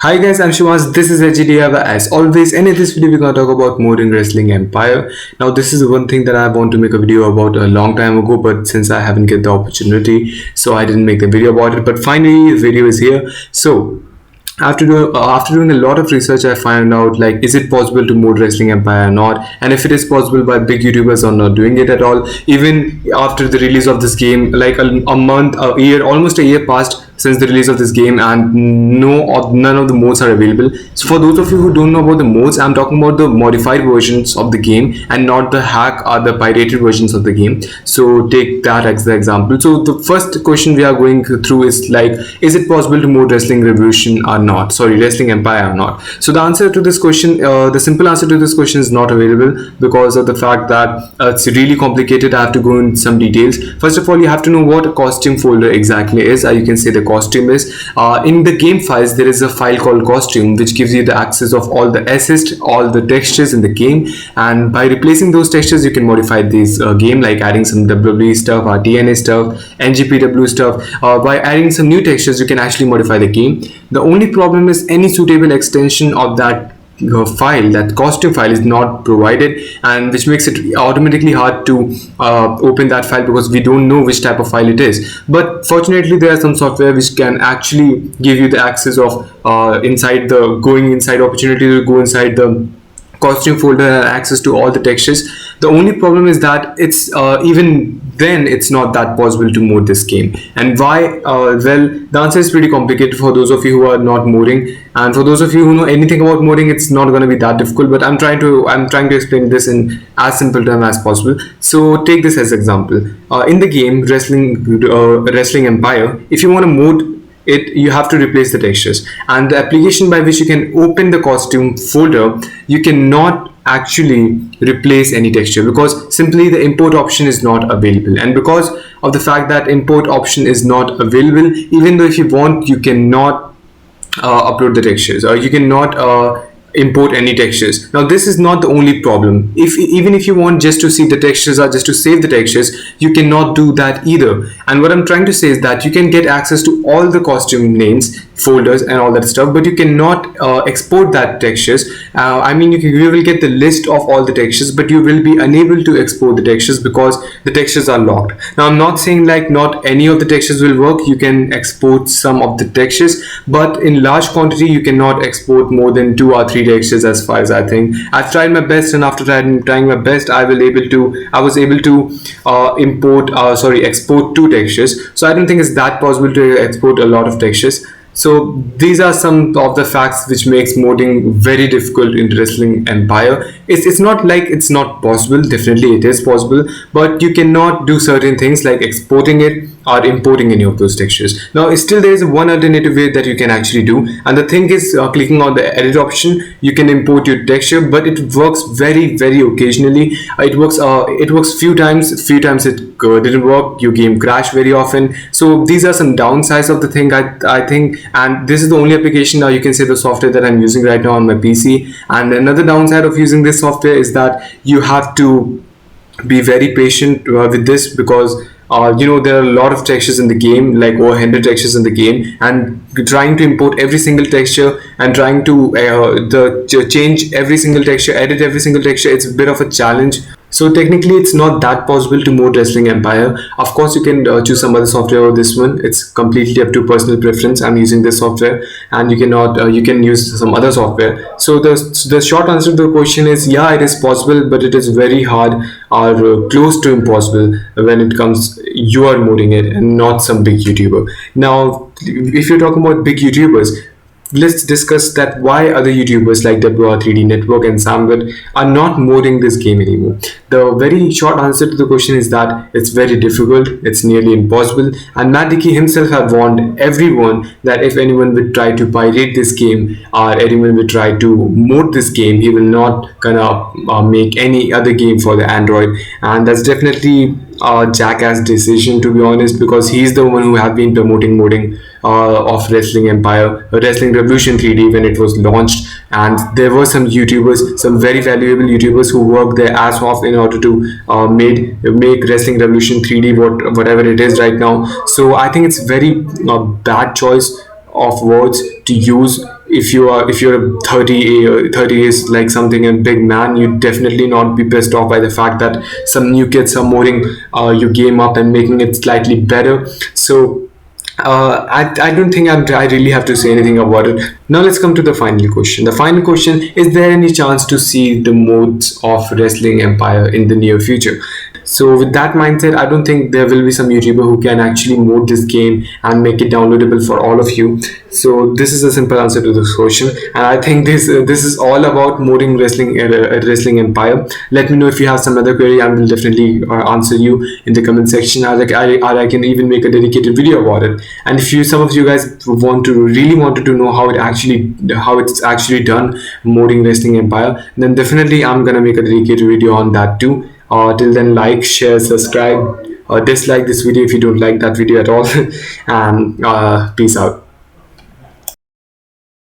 Hi guys, I'm Shivas. This is HGDIY. As always, and in this video, we're gonna talk about modding Wrestling Empire. Now, this is one thing that I want to make a video about a long time ago, but since I haven't get the opportunity, so I didn't make the video about it. But finally, the video is here. So after doing a lot of research, I found out, like, is it possible to mod Wrestling Empire or not, and if it is possible, why big YouTubers are not doing it at all. Even after the release of this game, like a month, a year, almost a year passed since the release of this game, and none of the modes are available. So for those of you who don't know about the modes, I'm talking about the modified versions of the game and not the hack or the pirated versions of the game. So take that as the example. So the first question we are going through is, like, is it possible to mod Wrestling Revolution or not? Sorry, Wrestling Empire or not? So the answer to this question, the simple answer to this question is not available, because of the fact that it's really complicated. I have to go in some details. First of all, you have to know what a costume folder exactly is. You can say the costume is in the game files. There is a file called costume, which gives you the access of all the assets, all the textures in the game, and by replacing those textures, you can modify this game, like adding some WWE stuff, TNA stuff, NGPW stuff. By adding some new textures, you can actually modify the game. The only problem is any suitable extension of that file, that costume file, is not provided, and which makes it automatically hard to open that file, because we don't know which type of file it is. But fortunately, there are some software which can actually give you the access of inside the opportunity to go inside the costume folder and access to all the textures. The only problem is that it's even then it's not that possible to mod this game. And why? Well, the answer is pretty complicated for those of you who are not modding, and for those of you who know anything about modding, it's not going to be that difficult. But I'm trying to explain this in as simple terms as possible. So take this as example. In the game Wrestling Empire, if you want to mod it, you have to replace the textures, and the application by which you can open the costume folder, you cannot actually replace any texture, because simply the import option is not available. And because of the fact that import option is not available, even though if you want, you cannot upload the textures, or you cannot import any textures. Now, this is not the only problem. Even if you want just to see the textures or just to save the textures, you cannot do that either. And what I'm trying to say is that you can get access to all the costume names, folders, and all that stuff, but you cannot export that textures. I mean, you will get the list of all the textures, but you will be unable to export the textures because the textures are locked. Now, I'm not saying like not any of the textures will work. You can export some of the textures, but in large quantity, you cannot export more than 2 or 3 textures, as far as I think. I've tried my best, and after trying my best, I was able to export 2 textures. So I don't think it's that possible to export a lot of textures. So these are some of the facts which makes modding very difficult in Wrestling Empire. It's not like it's not possible. Definitely it is possible, but you cannot do certain things like exporting it or importing any of those textures. Now, still there is one alternative way that you can actually do, and the thing is, clicking on the edit option, you can import your texture, but it works very occasionally. It works few times it didn't work. Your game crashed very often. So these are some downsides of the thing, I think. And this is the only application, now you can say, the software that I'm using right now on my PC. And another downside of using this software is that you have to be very patient with this, because there are a lot of textures in the game, like over 100 textures in the game, and trying to import every single texture and trying to change every single texture, edit every single texture, it's a bit of a challenge. So technically, it's not that possible to mod Wrestling Empire. Of course, you can choose some other software or this one. It's completely up to personal preference. I'm using this software, and you can use some other software. So the short answer to the question is, yeah, it is possible, but it is very hard or close to impossible when it comes you are modding it and not some big YouTuber. Now, if you're talking about big YouTubers, let's discuss that why other YouTubers like Wr3d Network and Samvid are not modding this game anymore. The very short answer to the question is that it's very difficult, it's nearly impossible, and Mat Dickie himself have warned everyone that if anyone would try to pirate this game or anyone would try to mod this game, he will not gonna make any other game for the Android. And that's definitely a jackass decision, to be honest, because he's the one who have been promoting modding of Wrestling Empire, Wrestling Revolution 3D when it was launched. And there were some YouTubers, some very valuable YouTubers, who worked their ass off in order to make Wrestling Revolution 3D whatever it is right now. So I think it's very bad choice of words to use if you're 30 is like something a big man, you definitely not be pissed off by the fact that some new kids are modding your game up and making it slightly better. So I don't think I really have to say anything about it. Now let's come to the final question. The final question: is there any chance to see the modes of Wrestling Empire in the near future? So with that mindset, I don't think there will be some YouTuber who can actually mod this game and make it downloadable for all of you. So this is a simple answer to this question, and I think this is all about modding Wrestling Empire. Let me know if you have some other query. I will definitely answer you in the comment section. I can even make a dedicated video about it. And if some of you guys really wanted to know how it's actually done modding Wrestling Empire, then definitely I'm gonna make a dedicated video on that too. Till then, like, share, subscribe, or dislike this video if you don't like that video at all. And peace out.